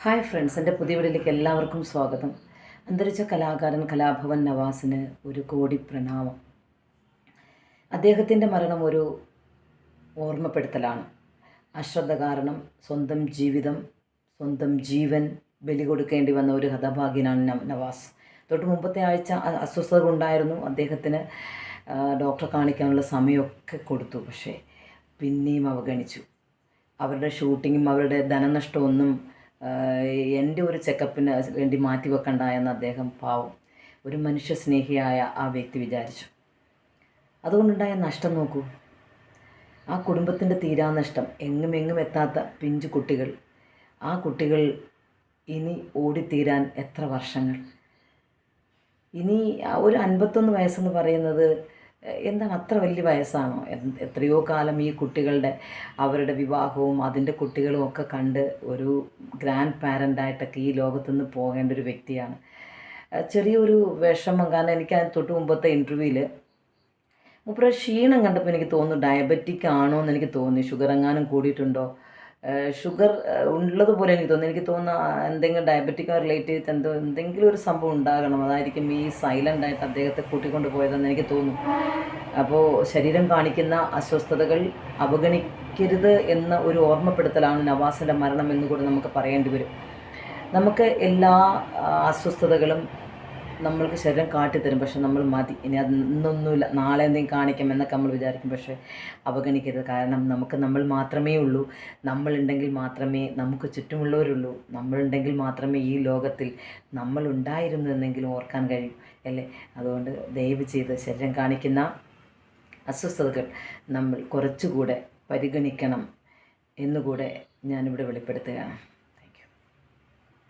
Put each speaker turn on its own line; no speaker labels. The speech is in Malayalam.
ഹായ് ഫ്രണ്ട്സ്, എൻ്റെ പുതിയ വീഡിയോയിലേക്ക് എല്ലാവർക്കും സ്വാഗതം. അന്തരിച്ച കലാകാരൻ കലാഭവൻ നവാസിന് ഒരു കോടി പ്രണാമം. അദ്ദേഹത്തിൻ്റെ മരണം ഒരു ഓർമ്മപ്പെടുത്തലാണ്. അശ്രദ്ധ കാരണം സ്വന്തം ജീവിതം, സ്വന്തം ജീവൻ ബലി കൊടുക്കേണ്ടി വന്ന ഒരു ഹതഭാഗ്യനാണ് നവാസ്. തൊട്ട് മുമ്പത്തെ ആഴ്ച അസ്വസ്ഥതകൾ ഉണ്ടായിരുന്നു. അദ്ദേഹത്തിന് ഡോക്ടറെ കാണിക്കാനുള്ള സമയമൊക്കെ കൊടുത്തു, പക്ഷേ പിന്നെയും അവഗണിച്ചു. അവരുടെ ഷൂട്ടിങ്ങും അവരുടെ ധനനഷ്ടമൊന്നും എൻ്റെ ഒരു ചെക്കപ്പിന് വേണ്ടി മാറ്റിവെക്കണ്ട എന്ന് അദ്ദേഹം പാവം ഒരു മനുഷ്യ സ്നേഹിയായ ആ വ്യക്തി വിചാരിച്ചു. അതുകൊണ്ടുണ്ടായ നഷ്ടം നോക്കൂ. ആ കുടുംബത്തിൻ്റെ തീരാനഷ്ടം, എങ്ങും എത്താത്ത പിഞ്ചു കുട്ടികൾ. ആ കുട്ടികൾ ഇനി ഓടിത്തീരാൻ എത്ര വർഷങ്ങൾ? ഇനി ഒരു 51 വയസ്സെന്ന് പറയുന്നത് എന്താണ്, അത്ര വലിയ വയസ്സാണോ? എത്രയോ കാലം ഈ കുട്ടികളുടെ അവരുടെ വിവാഹവും അതിൻ്റെ കുട്ടികളും ഒക്കെ കണ്ട് ഒരു ഗ്രാൻഡ് പാരൻ്റായിട്ടൊക്കെ ഈ ലോകത്തുനിന്ന് പോകേണ്ട ഒരു വ്യക്തിയാണ്. ചെറിയൊരു വിഷമം, കാരണം എനിക്ക് തൊട്ട് മുമ്പത്തെ ഇൻ്റർവ്യൂവിൽ മൂപ്പര ക്ഷീണം കണ്ടപ്പോൾ എനിക്ക് തോന്നുന്നു ഡയബറ്റിക് ആണോ എന്ന് എനിക്ക് തോന്നി. ഷുഗർ എങ്ങാനും കൂടിയിട്ടുണ്ടോ? ഷുഗർ ഉള്ളതുപോലെ എനിക്ക് തോന്നുന്നു. എനിക്ക് തോന്നുന്നു എന്തെങ്കിലും ഡയബറ്റിക് റിലേറ്റ് ചെയ്തിട്ട് എന്തെങ്കിലും ഒരു സംഭവം ഉണ്ടാകണം. അതായിരിക്കും ഈ സൈലൻ്റായിട്ട് അദ്ദേഹത്തെ കൂട്ടിക്കൊണ്ട് പോയതെന്ന് എനിക്ക് തോന്നുന്നു. അപ്പോൾ ശരീരം കാണിക്കുന്ന അസ്വസ്ഥതകൾ അവഗണിക്കരുത് എന്ന ഒരു ഓർമ്മപ്പെടുത്തലാണ് നവാസിൻ്റെ മരണം എന്നുകൂടി നമുക്ക് പറയേണ്ടി വരും. നമുക്ക് എല്ലാ അസ്വസ്ഥതകളും നമ്മൾക്ക് ശരീരം കാട്ടിത്തരും, പക്ഷെ നമ്മൾ മതി, ഇനി അത് ഇന്നൊന്നുമില്ല, നാളെ എന്തെങ്കിലും കാണിക്കാം എന്നൊക്കെ നമ്മൾ വിചാരിക്കും. പക്ഷേ അവഗണിക്കരുത്. കാരണം നമ്മൾ മാത്രമേ ഉള്ളൂ. നമ്മളുണ്ടെങ്കിൽ മാത്രമേ നമുക്ക് ചുറ്റുമുള്ളവരുള്ളൂ. നമ്മളുണ്ടെങ്കിൽ മാത്രമേ ഈ ലോകത്തിൽ നമ്മളുണ്ടായിരുന്നു എന്നെങ്കിലും ഓർക്കാൻ കഴിയും, അല്ലേ? അതുകൊണ്ട് ദയവ് ചെയ്ത് ശരീരം കാണിക്കുന്ന അസ്വസ്ഥതകൾ നമ്മൾ കുറച്ചുകൂടെ പരിഗണിക്കണം എന്നുകൂടെ ഞാനിവിടെ വെളിപ്പെടുത്തുകയാണ്.